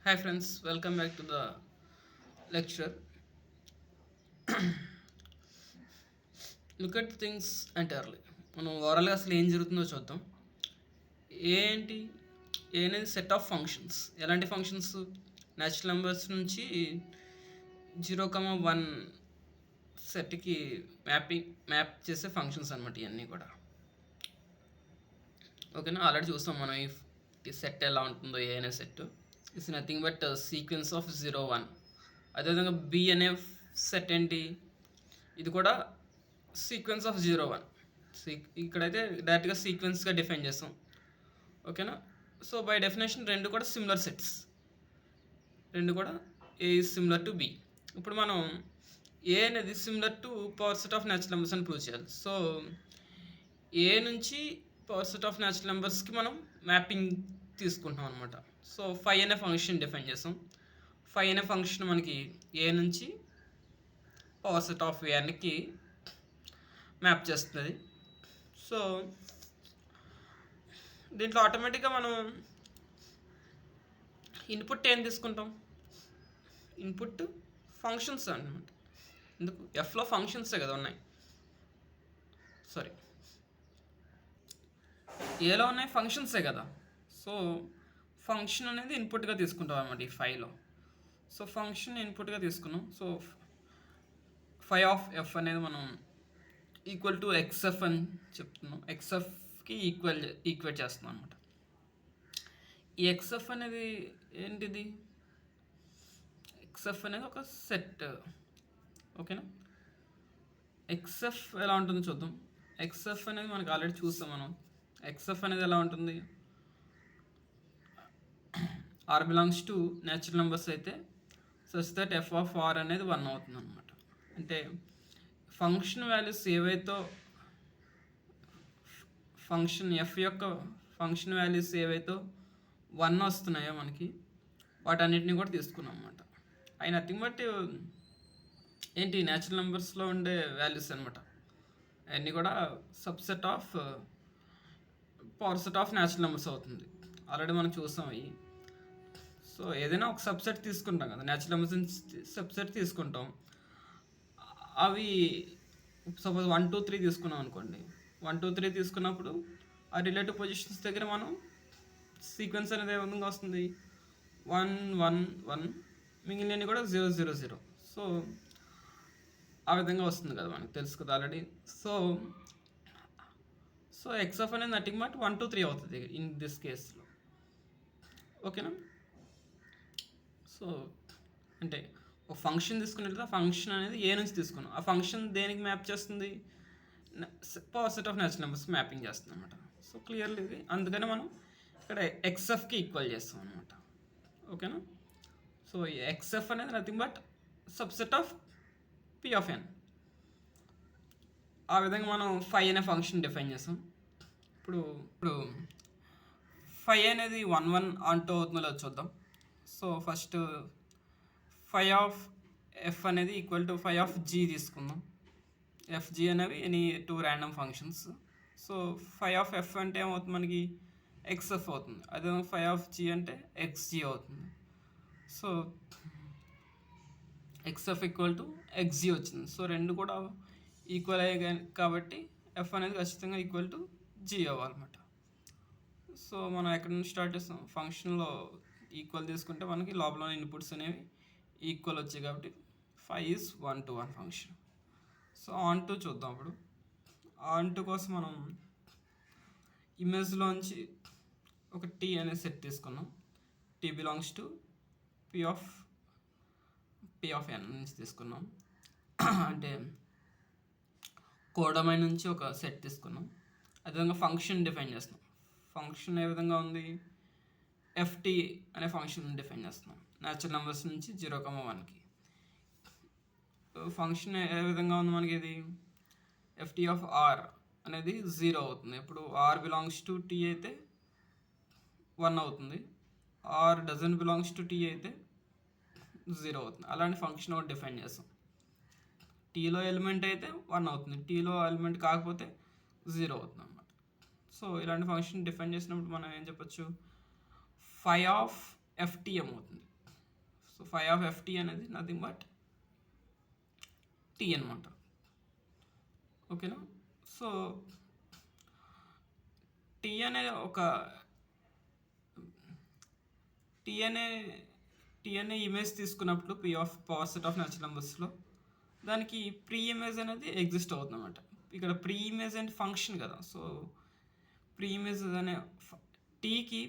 Hi friends, welcome back to the lecture. Look at things entirely. మనం ఓవరాల్గా అసలు ఏం జరుగుతుందో చూద్దాం. ఏంటి ఏ అనేది సెట్ ఆఫ్ ఫంక్షన్స్. ఎలాంటి ఫంక్షన్స్? న్యాచురల్ నెంబర్స్ నుంచి 0,1 సెట్కి మ్యాప్ చేసే ఫంక్షన్స్ అనమాట ఇవన్నీ కూడా. ఓకేనా, ఆల్రెడీ చూస్తాం మనం ఈ సెట్ ఎలా ఉంటుందో. ఏ అనే set it's nothing but sequence of 0,1. అదేవిధంగా బి అనే సెట్ ఏంటి? ఇది కూడా సీక్వెన్స్ ఆఫ్ 0,1. ఇక్కడైతే డైరెక్ట్గా సీక్వెన్స్గా డిఫైన్ చేస్తాం. ఓకేనా, సో బై డెఫినేషన్ రెండు కూడా సిమిలర్ సెట్స్. రెండు కూడా ఏ ఈజ్ సిమిలర్ టు బి. ఇప్పుడు మనం ఏ అనేది similar to power set of natural numbers అని ప్రూవ్ చేయాలి. సో ఏ నుంచి పవర్ సెట్ ఆఫ్ న్యాచురల్ నెంబర్స్కి మనం మ్యాపింగ్ తీసుకుంటాం అనమాట. సో ఫైవ్ అనే ఫంక్షన్ డిఫైన్ చేస్తాం. ఫైవ్ అనే ఫంక్షన్ మనకి ఏ నుంచి పవర్ సెట్ ఆఫ్ ఏకి మ్యాప్ చేస్తుంది. సో దీంట్లో ఆటోమేటిక్గా మనం ఇన్పుట్ ఏం తీసుకుంటాం? ఇన్పుట్ ఫంక్షన్స్ అనమాట. ఎందుకు? ఎఫ్లో ఫంక్షన్సే కదా ఉన్నాయి. సారీ, ఏలో ఉన్నాయి ఫంక్షన్సే కదా. సో ఫంక్షన్ అనేది ఇన్పుట్గా తీసుకుంటాం అనమాట ఈ ఫైవ్లో. సో ఫంక్షన్ ఇన్పుట్గా తీసుకున్నాం. సో ఫైవ్ ఆఫ్ ఎఫ్ అనేది మనం ఈక్వల్ టు ఎక్స్ఎఫ్ అని చెప్తున్నాం. ఎక్స్ఎఫ్కి ఈక్వేట్ చేస్తున్నాం అనమాట. ఈ ఎక్స్ఎఫ్ అనేది ఏంటిది? ఎక్స్ఎఫ్ అనేది ఒక సెట్. ఓకేనా, ఎక్స్ఎఫ్ ఎలా ఉంటుందో చూద్దాం. ఎక్స్ఎఫ్ అనేది మనకి ఆల్రెడీ చూస్తాం మనం. ఎక్స్ఎఫ్ అనేది ఎలా ఉంటుంది? R belongs to natural numbers అయితే such that f of R అనేది 1 అవుతుంది అనమాట. అంటే ఫంక్షన్ వాల్యూస్ ఏవైతే ఫంక్షన్ ఎఫ్ యొక్క ఫంక్షన్ వాల్యూస్ ఏవైతే 1 వస్తున్నాయో మనకి, వాటన్నిటిని కూడా తీసుకున్నాం అనమాట. అవి నథింగ్ బట్ ఏంటి? న్యాచురల్ నెంబర్స్లో ఉండే వాల్యూస్ అనమాట. అవన్నీ కూడా subset of power set of natural numbers అవుతుంది. ఆల్రెడీ మనం చూసాం అవి. సో ఏదైనా ఒక సబ్సెట్ తీసుకుంటాం కదా, న్యాచురల్ నెంబర్స్ నుంచి సబ్సెట్ తీసుకుంటాం. అవి సపోజ్ 1, 2, 3 తీసుకున్నాం అనుకోండి. 1, 2, 3 తీసుకున్నప్పుడు ఆ రిలేటివ్ పొజిషన్స్ దగ్గర మనం సీక్వెన్స్ అనేది ఏ విధంగా వస్తుంది? 1, 1, 1, మిగిలినవి కూడా 0, 0, 0. సో ఆ విధంగా వస్తుంది కదా, మనకు తెలుసు కదా ఆల్రెడీ. సో ఎక్స్ఎఫ్ అనేది నథింగ్ బట్ 1, 2, 3 అవుతుంది ఇన్ దిస్ కేస్లో. ఓకేనా, సో అంటే ఒక ఫంక్షన్ తీసుకున్నట్లయితే ఆ ఫంక్షన్ అనేది ఏ నుంచి తీసుకున్నాం. ఆ ఫంక్షన్ దేనికి మ్యాప్ చేస్తుంది? Power set of natural numbers mapping చేస్తుంది అనమాట. సో క్లియర్లీ ఇది. అందుకని మనం ఇక్కడ ఎక్స్ఎఫ్కి ఈక్వల్ చేస్తాం అనమాట. ఓకేనా, సో ఎక్స్ఎఫ్ అనేది nothing but subset of P of N. ఆ విధంగా మనం ఫైవ్ అనే ఫంక్షన్ డిఫైన్ చేస్తాం. ఇప్పుడు ఫైవ్ అనేది 1, 1 అంటూ అవుతుందో చూద్దాం. So first five of f అనేది equal to five of g తీసుకుందాం. ఎఫ్జీ అనేవి any 2 random functions. So five of f అంటే ఏమవుతుంది మనకి? ఎక్స్ఎఫ్ అవుతుంది. అదే ఫైవ్ ఆఫ్ జీ అంటే ఎక్స్జీ అవుతుంది. So X F equal to X G వచ్చింది. సో రెండు కూడా ఈక్వల్ అయ్యాయి కాబట్టి ఎఫ్ అనేది ఖచ్చితంగా ఈక్వల్ టు జీ అవ్వాలన్నమాట. సో మనం ఎక్కడి నుంచి స్టార్ట్ చేస్తాం? ఫంక్షన్లో ఈక్వల్ తీసుకుంటే మనకి లోపల ఇన్పుట్స్ అనేవి ఈక్వల్ వచ్చాయి కాబట్టి 5 is 1 to 1 function. So on to చూద్దాం. అప్పుడు ఆన్ టు కోసం మనం ఇమేజ్లోంచి ఒక టీ అనే సెట్ తీసుకున్నాం. T belongs to P of N నుంచి తీసుకున్నాం. అంటే కోడొమైన్ నుంచి ఒక సెట్ తీసుకున్నాం. అదేవిధంగా ఫంక్షన్ డిఫైన్ చేస్తున్నాం. ఫంక్షన్ ఏ విధంగా ఉంది? ఎఫ్టీ అనే ఫంక్షన్ డిఫైన్ చేస్తున్నాం న్యాచురల్ నెంబర్స్ నుంచి 0,1కి. ఫంక్షన్ ఏ విధంగా ఉంది మనకి? ఇది ఎఫ్టీ ఆఫ్ ఆర్ అనేది 0 అవుతుంది. ఇప్పుడు ఆర్ బిలాంగ్స్ టు టీ అయితే 1 అవుతుంది. R doesn't belongs to T అయితే 0 అవుతుంది. అలాంటి ఫంక్షన్ ఒకటి డిఫైన్ చేస్తాం. టీలో ఎలిమెంట్ అయితే 1 అవుతుంది, టీలో ఎలిమెంట్ కాకపోతే 0 అవుతుంది అన్నమాట. సో ఇలాంటి ఫంక్షన్ డిఫైన్ చేసినప్పుడు మనం ఏం చెప్పచ్చు? ఫైవ్ ఆఫ్ ఎఫ్టీ ఏమవుతుంది? సో ఫై ఆఫ్ ఎఫ్టీ అనేది నథింగ్ బట్ టీ అనమాట. ఓకేనా. సో టీ అనే ఇమేజ్ తీసుకున్నప్పుడు P of power set of natural నెంబర్స్లో దానికి ప్రీ ఇమేజ్ అనేది ఎగ్జిస్ట్ అవుతుంది అనమాట. ఇక్కడ ప్రీ ఇమేజ్ అంటే ఫంక్షన్ కదా. సో ప్రీ ఇమేజ్ అనే టీకి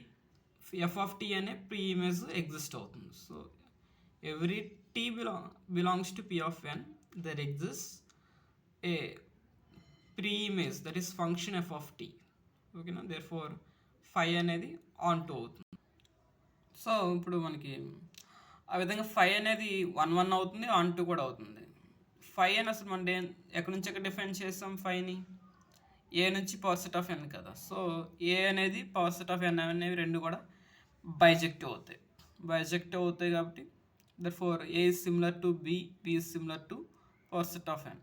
ఎఫ్ ఆఫ్ టీ అనే ప్రీ ఇమేజ్ ఎగ్జిస్ట్ అవుతుంది. So every T belongs to P of N there exist a pre image that is function F of T. ఓకేనా. Therefore phi అనేది on two అవుతుంది. So ఇప్పుడు మనకి ఆ విధంగా ఫై అనేది 1 అవుతుంది, ఆన్ టూ కూడా అవుతుంది. ఫై అని అసలు మనం ఎక్కడి నుంచి ఎక్కడ డిఫైన్ చేస్తాం ఫైని? ఏ నుంచి పవర్ సెట్ ఆఫ్ ఎన్ కదా. సో ఏ అనేది పవర్ సెట్ ఆఫ్ ఎన్ అనేవి రెండు కూడా బైజెక్టివ్ అవుతాయి కాబట్టి therefore A is similar to B is similar to power set of N.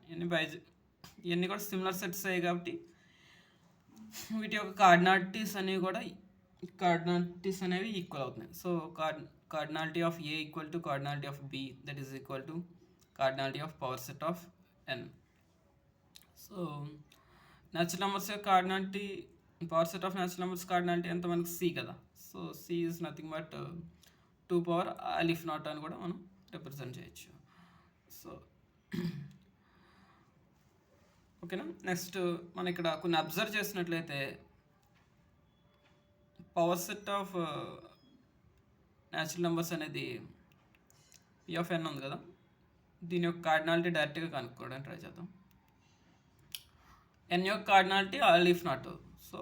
ఇవన్నీ కూడా సిమిలర్ సెట్స్ అయ్యాయి కాబట్టి వీటి యొక్క కార్డినాలిటీస్ అనేవి ఈక్వల్ అవుతున్నాయి. So cardinality of A equal to cardinality of B, that is equal to cardinality of power set of N. So natural numbers యొక్క cardinality, power set of natural numbers cardinality ఎంత మనకి C కదా. So C is nothing but 2 power aleph naught అని కూడా మనం represent చేయొచ్చు. So ఓకేనా. Next మనం ఇక్కడ కొన్ని అబ్జర్వ్ చేసినట్లయితే power set of natural numbers అనేది పీ ఆఫ్ ఎన్ ఉంది కదా, దీని యొక్క కార్డినాలిటీ డైరెక్ట్గా కనుక్కోవడానికి ట్రై చేద్దాం. ఎన్ యొక్క కార్డినాలిటీ అలిఫ్ నాట్. సో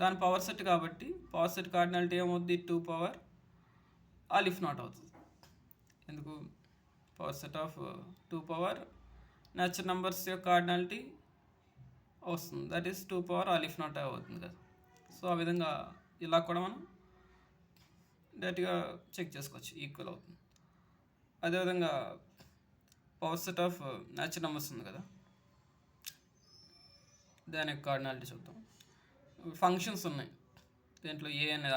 దాని పవర్ సెట్ కాబట్టి పవర్ సెట్ కార్డినాలిటీ ఏమవుద్ది? 2 పవర్ అలిఫ్ నాట్ అవుతుంది. ఎందుకు? Power set of 2 power natural numbers యొక్క కార్డినాలిటీ వస్తుంది, that is 2 power aleph not అవుతుంది కదా. సో ఆ విధంగా ఇలా కూడా మనం డైరెక్ట్గా చెక్ చేసుకోవచ్చు, ఈక్వల్ అవుతుంది. అదేవిధంగా power set of natural numbers ఉంది కదా, దాని యొక్క కార్డినాలిటీ చూద్దాం. ఫంక్షన్స్ ఉన్నాయి దీంట్లో, ఏ అనే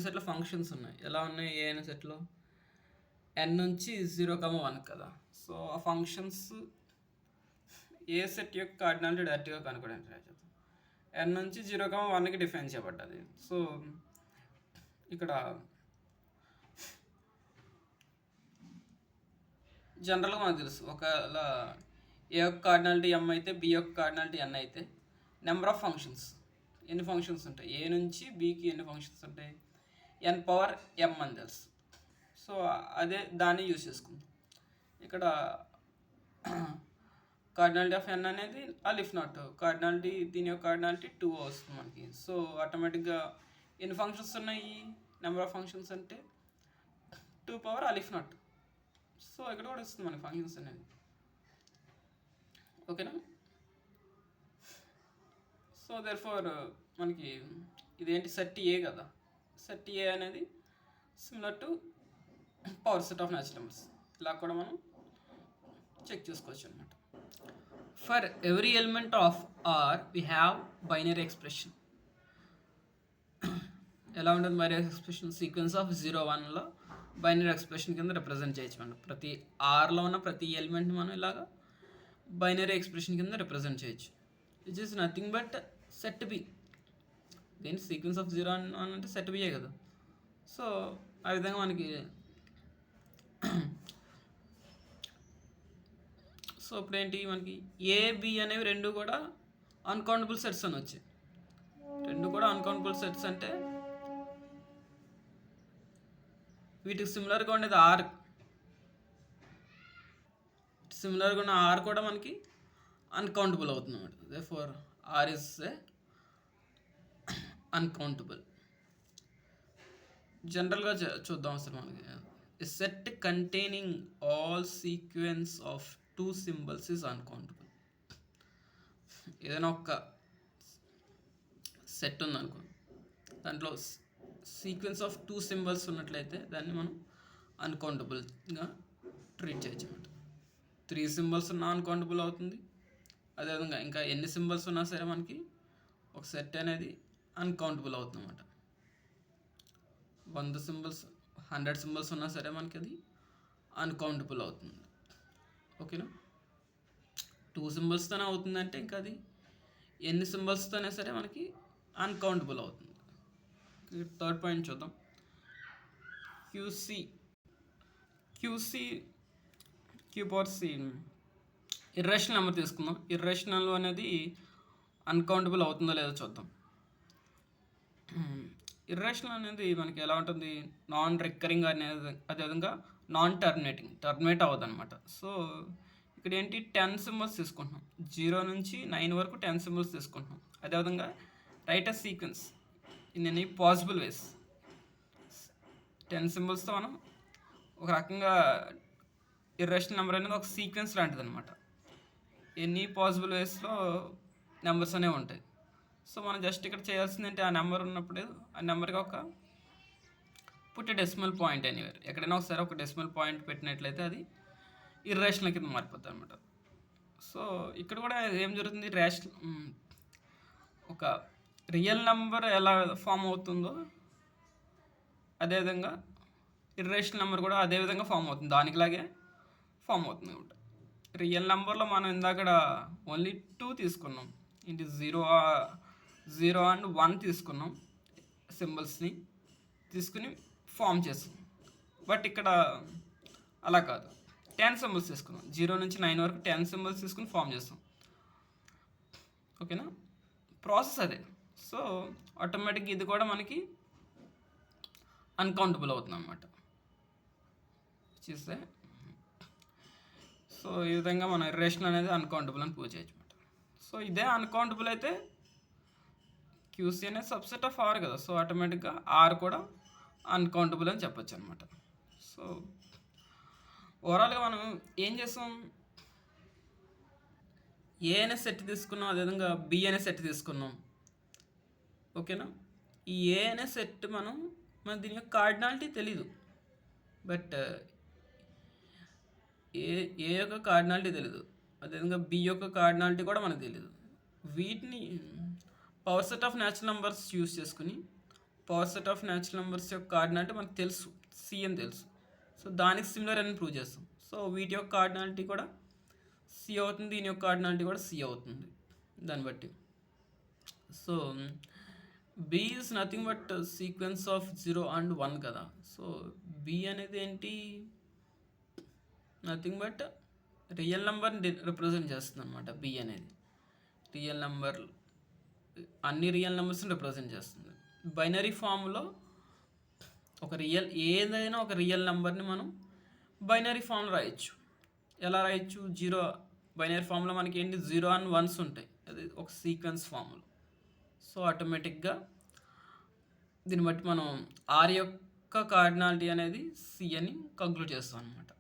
సెట్లో ఫంక్షన్స్ ఉన్నాయి. ఎలా ఉన్నాయి? ఏ అనే సెట్లో ఎన్ నుంచి 0,1 కదా. సో ఆ ఫంక్షన్స్ ఏ సెట్ యొక్క కార్డినాలిటీ డైరెక్ట్గా కనుక్కోవడానికి ట్రై చేద్దాం. ఎన్ నుంచి 0,1కి డిఫైన్ చేయబడ్డది. సో ఇక్కడ జనరల్గా మనకు తెలుసు, ఒకవేళ ఏ యొక్క కార్డినాలిటీ ఎం అయితే బి యొక్క కార్డినాలిటీ ఎన్ అయితే నెంబర్ ఆఫ్ ఫంక్షన్స్, ఎన్ని ఫంక్షన్స్ ఉంటాయి? ఏ నుంచి బికి ఎన్ని ఫంక్షన్స్ ఉంటాయి? ఎన్ పవర్ ఎం అని తెలుసు. సో అదే దాన్ని యూజ్ చేసుకుందాం. ఇక్కడ కార్డినాలిటీ ఆఫ్ ఎన్ అనేది అలిఫ్ నాట్, కార్డినాలిటీ దీని యొక్క కార్డినాలిటీ 2 వస్తుంది మనకి. సో ఆటోమేటిక్గా ఎన్ని ఫంక్షన్స్ ఉన్నాయి? నెంబర్ ఆఫ్ ఫంక్షన్స్ అంటే 2 పవర్ అలిఫ్ నాట్. సో ఇక్కడ కూడా వస్తుంది మనకి ఫంక్షన్స్ అనేది. ఓకేనా. సో దేర్ ఫోర్ మనకి ఇదేంటి? సెట్ ఏ కదా. సెట్ ఏ అనేది similar to power set of natural numbers. ఇలా కూడా మనం చెక్ చేసుకోవచ్చు అనమాట. For every element of R we have binary expression. ఎలా ఉంటుంది బైనరీ ఎక్స్ప్రెషన్? సీక్వెన్స్ ఆఫ్ 0,1లో బైనరీ ఎక్స్ప్రెషన్ కింద రిప్రజెంట్ చేయొచ్చు మనం. ప్రతి ఆర్లో ఉన్న ప్రతి ఎలిమెంట్ని మనం ఇలాగా బైనరీ ఎక్స్ప్రెషన్ కింద రిప్రజెంట్ చేయొచ్చు, which is nothing but set B. దేని సీక్వెన్స్ ఆఫ్ 0 అంటే సెట్ బియే కదా. సో ఆ విధంగా మనకి సో ఇప్పుడు ఏంటి మనకి ఏ బి అనేవి రెండు కూడా అన్కౌంటబుల్ సెట్స్ అని వచ్చాయి. రెండు కూడా అన్కౌంటబుల్ సెట్స్ అంటే వీటికి సిమిలర్గా ఉండేది ఆర్, సిమిలర్గా ఉన్న ఆర్ కూడా మనకి అన్కౌంటబుల్ అవుతుంది అన్నమాట. Therefore R is uncountable. జనరల్గా చూద్దాం అసలు మనకి set containing all sequence of 2 symbols is uncountable. ఏదైనా ఒక సెట్ ఉందనుకో, దాంట్లో సీక్వెన్స్ ఆఫ్ 2 సింబల్స్ ఉన్నట్లయితే దాన్ని మనం అన్కౌంటబుల్గా ట్రీట్ చేయొచ్చు అన్నమాట. 3 సింబల్స్ ఉన్నా అన్కౌంటబుల్ అవుతుంది. అదేవిధంగా ఇంకా ఎన్ని సింబల్స్ ఉన్నా సరే మనకి ఒక సెట్ అనేది అన్కౌంటబుల్ అవుతుంది అన్నమాట. 100 సింబల్స్ 100 సింబల్స్ ఉన్నా సరే మనకి అది అన్కౌంటబుల్ అవుతుంది. ఓకేనా, 2 సింబల్స్తోనే అవుతుందంటే ఇంకా అది ఎన్ని సింబల్స్తోనే సరే మనకి అన్కౌంటబుల్ అవుతుంది. థర్డ్ పాయింట్ చూద్దాం. Q power C irrational number తీసుకుందాం. ఇర్రేషనల్ అనేది అన్కౌంటబుల్ అవుతుందో లేదో చూద్దాం. ఇర్రేషనల్ అనేది మనకి ఎలా ఉంటుంది, నాన్ రికరింగ్ అనేది, అదేవిధంగా నాన్ టర్మినేట్ అవ్వదు అనమాట. సో ఇక్కడ ఏంటి 10 సింబల్స్ తీసుకుంటున్నాం, 0 నుంచి 9 వరకు 10 సింబల్స్ తీసుకుంటున్నాం. అదేవిధంగా write a sequence in any possible వేస్. 10 సింబల్స్తో మనం ఒక రకంగా ఇర్రేషనల్ నెంబర్ అనేది ఒక సీక్వెన్స్ లాంటిది అనమాట. ఎనీ పాసిబుల్ వేస్లో నెంబర్స్ అనేవి ఉంటాయి. సో మనం జస్ట్ ఇక్కడ చేయాల్సింది ఏంటి, ఆ నెంబర్ ఉన్నప్పుడు ఆ నెంబర్కి ఒక పుట్ డెసిమల్ పాయింట్ ఎనీవేర్, ఎక్కడైనా ఒకసారి ఒక డెసిమల్ పాయింట్ పెట్టినట్లయితే అది ఇర్రేషనల్ కింద మారిపోతుంది అనమాట. సో ఇక్కడ కూడా ఏం జరుగుతుంది, ఒక రియల్ నెంబర్ ఎలా ఫామ్ అవుతుందో అదేవిధంగా ఇర్రేషనల్ నెంబర్ కూడా అదేవిధంగా ఫామ్ అవుతుంది, దానికిలాగే ఫామ్ అవుతుంది అనమాట. రియల్ నెంబర్లో మనం ఇందాక ఓన్లీ 2 తీసుకున్నాం, ఇంటి 0 అండ్ 1 తీసుకున్నాం, సింబల్స్ని తీసుకుని ఫామ్ చేస్తాం. బట్ ఇక్కడ అలా కాదు, 10 సింబల్స్ తీసుకున్నాం, 0 నుంచి 9 వరకు 10 సింబల్స్ తీసుకుని ఫామ్ చేస్తాం. ఓకేనా, ప్రాసెస్ అదే. సో ఆటోమేటిక్గా ఇది కూడా మనకి అన్కౌంటబుల్ అవుతుంది అన్నమాట. చూస్తే సో ఈ విధంగా మనం ఇర్రేషనల్ అనేది అన్కౌంటబుల్ అని ప్రూవ్ చేయొచ్చు అనమాట. సో ఇదే అన్కౌంటబుల్ అయితే క్యూసీ అనేది సబ్సెట్ ఆఫ్ ఆర్ కదా, సో ఆటోమేటిక్గా ఆర్ కూడా అన్కౌంటబుల్ అని చెప్పొచ్చు అనమాట. సో ఓవరాల్గా మనం ఏం చేస్తాం, ఏ అనే సెట్ తీసుకున్నాం, అదేవిధంగా బి అనే సెట్ తీసుకున్నాం. ఓకేనా, ఈ ఏ అనే సెట్ మనకు దీని యొక్క కార్డినాలిటీ తెలీదు, బట్ ఏ యొక్క కార్డినాలిటీ తెలీదు, అదేవిధంగా బి యొక్క కార్డినాలిటీ కూడా మనకు తెలీదు. వీటిని power set of natural numbers use చేసుకుని power set of natural numbers యొక్క కార్డినాలిటీ మనకు తెలుసు, సి అని తెలుసు. సో దానికి సిమిలర్ అని ప్రూవ్ చేస్తాం. సో వీటి యొక్క కార్డినాలిటీ కూడా సి అవుతుంది, దీని యొక్క కార్డినాలిటీ కూడా సి అవుతుంది దాన్ని బట్టి. So B is nothing but sequence of 0 and 1 కదా. సో బి అనేది ఏంటి, నథింగ్ బట్ రియల్ నెంబర్ని రిప్రజెంట్ చేస్తుంది అనమాట. బి అనేది రియల్ నెంబర్, అన్ని రియల్ నెంబర్స్ని రిప్రజెంట్ చేస్తుంది. బైనరీ ఫామ్లో ఏదైనా ఒక రియల్ నెంబర్ని మనం బైనరీ ఫామ్లో రాయొచ్చు. ఎలా రాయొచ్చు, బైనరీ ఫామ్లో మనకి ఏంటి 0 అండ్ 1s ఉంటాయి, అది ఒక సీక్వెన్స్ ఫామ్లో. సో ఆటోమేటిక్గా దీన్ని బట్టి మనం ఆర్ యొక్క కార్డినాలిటీ అనేది సి అని కంక్లూడ్ చేస్తాం అనమాట.